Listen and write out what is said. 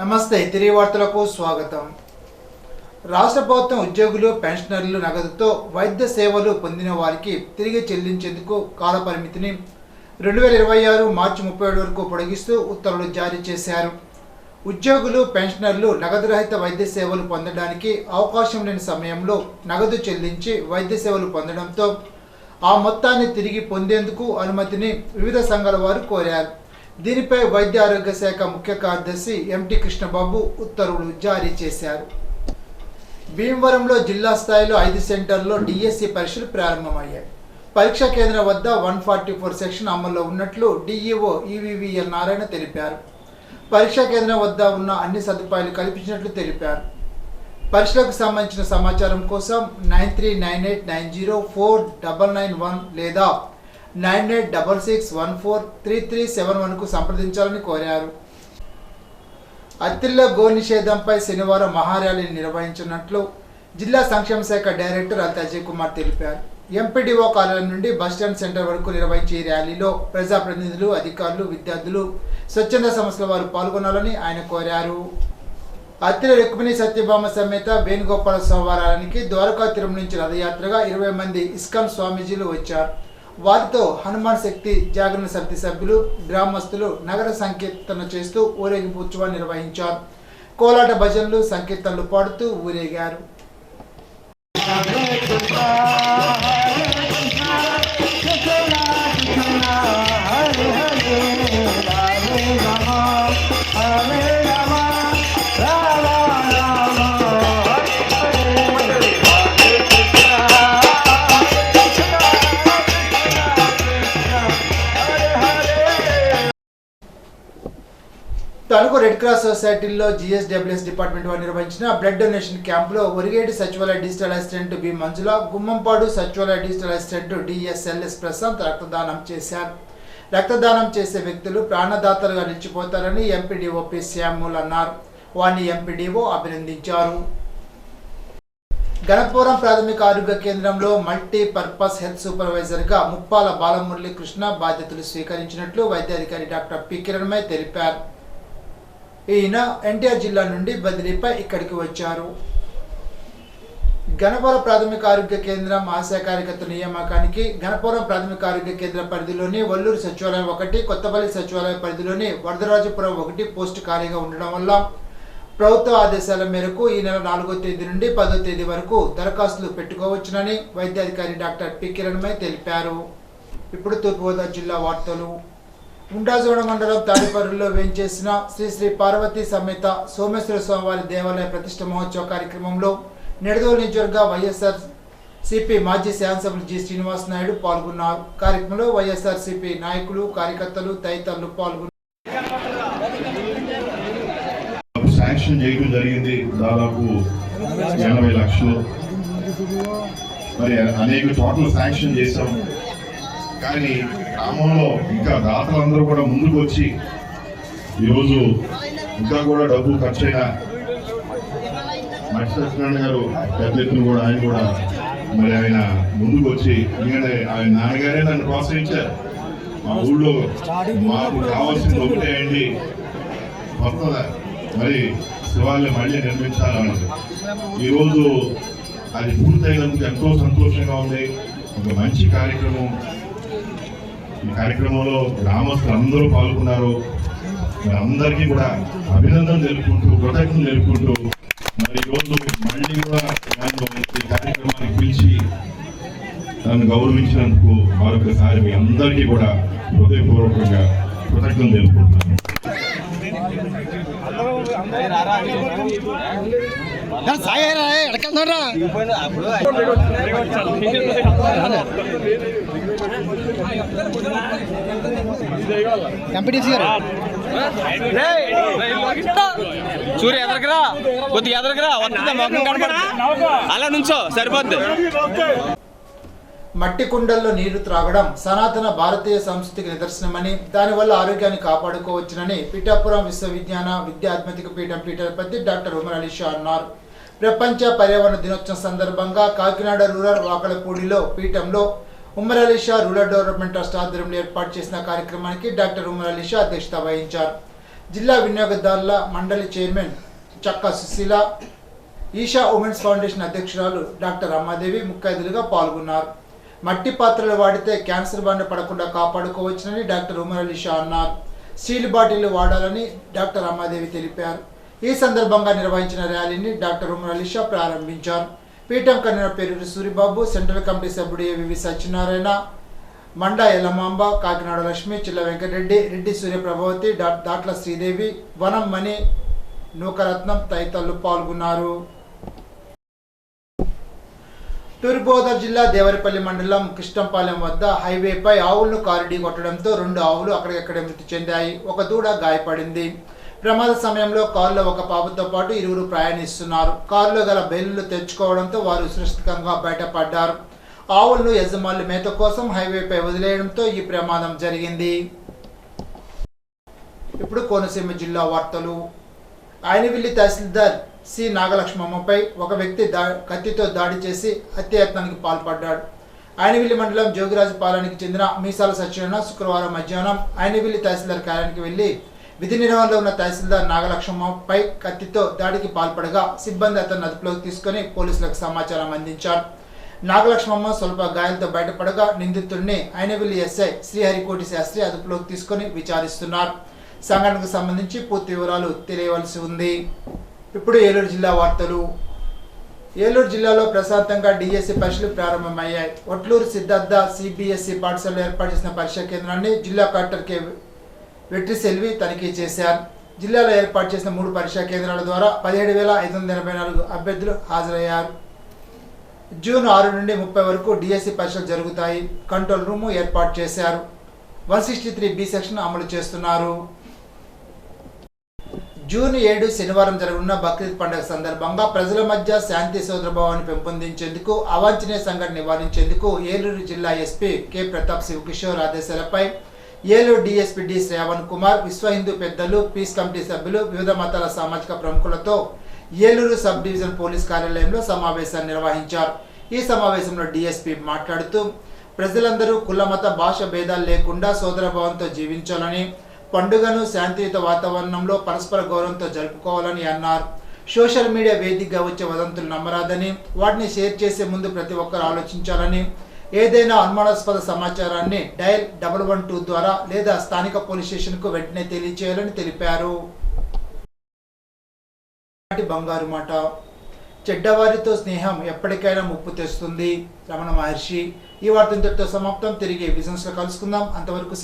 నమస్తే తిరిగి వార్తలకు స్వాగతం. రాష్ట్ర ప్రభుత్వం ఉద్యోగులు పెన్షనర్లు నగదుతో వైద్య సేవలు పొందిన వారికి తిరిగి చెల్లించేందుకు కాల పరిమితిని 2026 మార్చి 31 వరకు పొడిగిస్తూ ఉత్తర్వులు జారీ చేశారు. ఉద్యోగులు పెన్షనర్లు నగదు రహిత వైద్య సేవలు పొందడానికి అవకాశం లేని సమయంలో నగదు చెల్లించి వైద్య సేవలు పొందడంతో ఆ మొత్తాన్ని తిరిగి పొందేందుకు అనుమతిని వివిధ సంఘాల వారు కోరారు. దీనిపై వైద్య ఆరోగ్య శాఖ ముఖ్య కార్యదర్శి ఎంటి కృష్ణబాబు ఉత్తర్వులు జారీ చేశారు. భీమవరంలో జిల్లా స్థాయిలో 5 సెంటర్లలో డిఎస్సి పరీక్షలు ప్రారంభమయ్యాయి. పరీక్షా కేంద్రం వద్ద 144 సెక్షన్ అమల్లో ఉన్నట్లు డిఈఓ ఈవీవీఎల్ నారాయణ తెలిపారు. పరీక్షా కేంద్రం వద్ద ఉన్న అన్ని సదుపాయాలు కల్పించినట్లు తెలిపారు. పరీక్షలకు సంబంధించిన సమాచారం కోసం 9398904991 లేదా 9866143371కు సంప్రదించాలని కోరారు. అత్తిల్లో గో నిషేధంపై శనివారం మహార్యాలీని నిర్వహించినట్లు జిల్లా సంక్షేమ శాఖ డైరెక్టర్ అజయ్ కుమార్ తెలిపారు. ఎంపీడీఓ కార్యాలయం నుండి బస్టాండ్ సెంటర్ వరకు నిర్వహించే ర్యాలీలో ప్రజాప్రతినిధులు, అధికారులు, విద్యార్థులు, స్వచ్ఛంద సంస్థల వారు పాల్గొనాలని ఆయన కోరారు. అత్తిలో రుక్మిణి సత్యభామ సమేత వేణుగోపాల స్వామివారానికి ద్వారకా తిరుమల నుంచి రథయాత్రగా 20 మంది ఇస్కాన్ స్వామీజీలు వచ్చారు. వారితో హనుమాన్ శక్తి జాగరణ సమితి సభ్యులు, గ్రామస్తులు నగర సంకీర్తన చేస్తూ ఊరేగింపు ఉత్సవాన్ని నిర్వహించారు. కోలాట భజనలు, సంకీర్తనలు పాడుతూ ఊరేగారు. తణుకు రెడ్ క్రాస్ సొసైటీలో జిఎస్డబ్ల్యూఎస్ డిపార్ట్మెంట్ వారు నిర్వహించిన బ్లడ్ డొనేషన్ క్యాంపులో ఒరిగేటి సచివాలయ డిజిటల్ అసిస్టెంట్ బి మంజుల, గుమ్మంపాడు సచివాలయ డిజిటల్ అసిస్టెంట్ డిఎస్ఎల్ఎస్ ప్రశాంత్ రక్తదానం చేశారు. రక్తదానం చేసే వ్యక్తులు ప్రాణదాతలుగా నిలిచిపోతారని ఎంపీడీఓ పి శ్యామూల్ అన్నారు. వారిని ఎంపీడీఓ అభినందించారు. గణపురం ప్రాథమిక ఆరోగ్య కేంద్రంలో మల్టీ పర్పస్ హెల్త్ సూపర్వైజర్గా ముప్పాల బాలమురళీ కృష్ణ బాధ్యతలు స్వీకరించినట్లు వైద్యాధికారి డాక్టర్ పి కిరణ్మయ్ తెలిపారు. ఈయన ఎన్టీఆర్ జిల్లా నుండి బదిలీపై ఇక్కడికి వచ్చారు. గణపురం ప్రాథమిక ఆరోగ్య కేంద్రం ఆశా కార్యకర్త నియామకానికి గణపురం ప్రాథమిక ఆరోగ్య కేంద్రం పరిధిలోని వల్లూరు సచివాలయం 1, కొత్తపల్లి సచివాలయం పరిధిలోని వరదరాజపురం 1 పోస్టు ఖాళీగా ఉండడం వల్ల ప్రభుత్వ ఆదేశాల మేరకు ఈ నెల 4వ తేదీ నుండి 10వ తేదీ వరకు దరఖాస్తులు పెట్టుకోవచ్చునని వైద్యాధికారి డాక్టర్ పి కిరణ్మయ్ తెలిపారు. ఇప్పుడు తూర్పుగోదావరి జిల్లా వార్తలు. ఉండాజోడ మండలం తాడిపర్రులో వేంచేసిన శ్రీ శ్రీ పార్వతీ సమేత సోమేశ్వర స్వామివారి దేవాలయ ప్రతిష్ఠ మహోత్సవ కార్యక్రమంలో నిడదవోలు నియోజకవర్గ వైఎస్ఆర్ సిపి మాజీ శాసనసభ్యులు జి శ్రీనివాస్ నాయుడు పాల్గొన్నారు. కార్యక్రమంలో వైఎస్ఆర్ సిపి నాయకులు, కార్యకర్తలు తదితరులు పాల్గొన్నారు. శాంక్షన్ చేయడం జరిగింది దాదాపు 80 లక్షలు. మరి అనేక చోట్ల శాంక్షన్ చేశాం. కానీ గ్రామంలో ఇంకా దాతలందరూ కూడా ముందుకు వచ్చి ఈరోజు ఇంకా కూడా డబ్బు ఖర్చు అయిన మట్టి సత్యనారాయణ గారు పెద్ద ఎత్తున కూడా ఆయన కూడా మరి ఆయన ముందుకు వచ్చి, ఎందుకంటే ఆయన నాన్నగారే నన్ను ప్రోత్సహించారు. మా ఊళ్ళో మాకు కావాల్సింది ఒకటే అండి, కొత్తగా మరి శివాలయం మళ్ళీ నిర్మించాలన్నది. ఈరోజు అది పూర్తయినందుకు ఎంతో సంతోషంగా ఉంది. ఒక మంచి కార్యక్రమం. ఈ కార్యక్రమంలో గ్రామస్తులు అందరూ పాల్గొన్నారు. అందరికీ కూడా అభినందన తెలుపుకుంటూ, కృతజ్ఞతలు తెలుపుకుంటూ, మరి ఈరోజు మళ్ళీ కూడా నన్ను ఈ కార్యక్రమానికి పిలిచి నన్ను గౌరవించినందుకు మరొకసారి మీ అందరికీ కూడా హృదయపూర్వకంగా కృతజ్ఞతలు తెలుపుకుంటున్నాను. సూర్య ఎదరకరా, కొద్దిగా ఎదరకరా, వస్తుందా మొఖం కనపడుతుంది, అలా నుంచో సరిపోద్ది. మట్టి కుండల్లో నీరు త్రాగడం సనాతన భారతీయ సంస్కృతికి నిదర్శనమని, దానివల్ల ఆరోగ్యాన్ని కాపాడుకోవచ్చునని పిఠాపురం విశ్వవిజ్ఞాన విద్యాత్మక పీఠం పీఠాధిపతి డాక్టర్ ఉమర్ అలీ షా అన్నారు. ప్రపంచ పర్యావరణ దినోత్సవం సందర్భంగా కాకినాడ రూరల్ వాకలపూడిలో పీఠంలో Umar Ali Shah rural development trust ఆధ్వర్యంలో ఏర్పాటు చేసిన కార్యక్రమానికి డాక్టర్ ఉమర్ అలీ షా అధ్యక్షత వహించారు. జిల్లా వినియోగదారుల మండలి చైర్మన్ చక్కా సుశీల, ఈషా ఉమెన్స్ ఫౌండేషన్ అధ్యక్షురాలు డాక్టర్ రమాదేవి ముఖ్య అతిథులుగా పాల్గొన్నారు. మట్టి పాత్రలు వాడితే క్యాన్సర్ బారిన పడకుండా కాపాడుకోవచ్చునని డాక్టర్ ఉమర్ అలీ షా అన్నారు. స్టీల్ బాటిళ్లు వాడాలని డాక్టర్ రమాదేవి తెలిపారు. ఈ సందర్భంగా నిర్వహించిన ర్యాలీని డాక్టర్ ఉమర్ అలీ షా ప్రారంభించారు. పీఠం convener Peruri Suribabu, central committee సభ్యుడు ఏవివి సత్యనారాయణ, మండా ఎల్లమాంబ, కాకినాడ లక్ష్మి, చిల్ల వెంకటరెడ్డి, రెడ్డి సూర్యప్రభావతి, దాట్ల శ్రీదేవి, వనం మణి, నూకరత్నం తదితరులు పాల్గొన్నారు. తూర్పుగోదావరి జిల్లా దేవరపల్లి మండలం కృష్ణంపాలెం వద్ద హైవేపై ఆవులను కారు కొట్టడంతో 2 ఆవులు అక్కడికక్కడే మృతి చెందాయి. ఒక దూడ గాయపడింది. ప్రమాద సమయంలో కారులో ఒక పాపతో పాటు 2 ప్రయాణిస్తున్నారు. కారులో గల బెల్లులు తెచ్చుకోవడంతో వారు సురక్షితంగా బయటపడ్డారు. ఆవులను యజమానుల మేత కోసం హైవేపై వదిలేయడంతో ఈ ప్రమాదం జరిగింది. ఇప్పుడు కోనసీమ జిల్లా వార్తలు. ఆయనవిల్లి తహసీల్దార్ సి నాగలక్ష్మమ్మపై ఒక వ్యక్తి కత్తితో దాడి చేసి హత్యాయత్నానికి పాల్పడ్డాడు. ఆయనవిల్లి మండలం జోగిరాజుపాలెనికి చెందిన మీసాల సత్యనారాయణ శుక్రవారం మధ్యాహ్నం ఆయనవిల్లి తహసీల్దార్ కార్యాలయానికి వెళ్లి విధి నిర్వహణలో ఉన్న తహసీల్దార్ నాగలక్ష్మమ్మపై కత్తితో దాడికి పాల్పడగా సిబ్బంది అతన్ని అదుపులోకి తీసుకుని పోలీసులకు సమాచారం అందించారు. నాగలక్ష్మమ్మ స్వల్ప గాయాలతో బయటపడగా నిందితుడిని ఆయనవిల్లి ఎస్ఐ శ్రీహరికోటి శాస్త్రి అదుపులోకి తీసుకుని విచారిస్తున్నారు. సంఘటనకు సంబంధించి పూర్తి వివరాలు తెలియవలసి ఉంది. ఇప్పుడు ఏలూరు జిల్లా వార్తలు. ఏలూరు జిల్లాలో ప్రశాంతంగా డిఎస్సి పరీక్షలు ప్రారంభమయ్యాయి. ఒట్లూరు సిద్ధార్థ సిబిఎస్ఈ పాఠశాలలో ఏర్పాటు చేసిన పరీక్షా కేంద్రాన్ని జిల్లా కలెక్టర్ కె వెట్రిసెల్వి తనిఖీ చేశారు. జిల్లాలో ఏర్పాటు చేసిన 3 పరీక్షా కేంద్రాల ద్వారా 17,584 అభ్యర్థులు హాజరయ్యారు. జూన్ 6 నుండి 30 వరకు డిఎస్సి పరీక్షలు జరుగుతాయి. కంట్రోల్ రూమ్ ఏర్పాటు చేశారు. 163B సెక్షన్ అమలు చేస్తున్నారు. జూన్ 7 శనివారం జరగనున్న బక్రీద్ పండుగ సందర్భంగా ప్రజల మధ్య శాంతి సోదరభావాన్ని పెంపొందించేందుకు అవాంఛనీయ సంఘటన నివారించేందుకు ఏలూరు జిల్లా ఎస్పీ కె ప్రతాప్ శివకిషోర్ ఆదేశాలపై ఏలూరు డిఎస్పీ డి శ్రావణ్ కుమార్, విశ్వ హిందూ పెద్దలు, పీస్ కమిటీ సభ్యులు, వివిధ మతాల సామాజిక ప్రముఖులతో ఏలూరు సబ్ డివిజన్ పోలీస్ కార్యాలయంలో సమావేశాన్ని నిర్వహించారు. ఈ సమావేశంలో డిఎస్పీ మాట్లాడుతూ ప్రజలందరూ కుల మత భాష భేదాలు లేకుండా సోదరభావంతో జీవించాలని, పండుగను శాంతియుత వాతావరణంలో పరస్పర గౌరవంతో జరుపుకోవాలని అన్నారు. సోషల్ మీడియా వేదికగా వచ్చే వదంతులు నమ్మరాదని, వాటిని షేర్ చేసే ముందు ప్రతి ఒక్కరు ఆలోచించాలని, ఏదైనా అనుమానాస్పద సమాచారాన్ని డయల్ 112 ద్వారా లేదా స్థానిక పోలీస్ స్టేషన్కు వెంటనే తెలియచేయాలని తెలిపారు. బంగారు మాట, చెడ్డవారితో స్నేహం ఎప్పటికైనా ముప్పు తెస్తుంది. రమణ మహర్షి. ఈ వార్త ఇంతటితో సమాప్తం. తిరిగి బిజినెస్ లో కలుసుకుందాం. అంతవరకు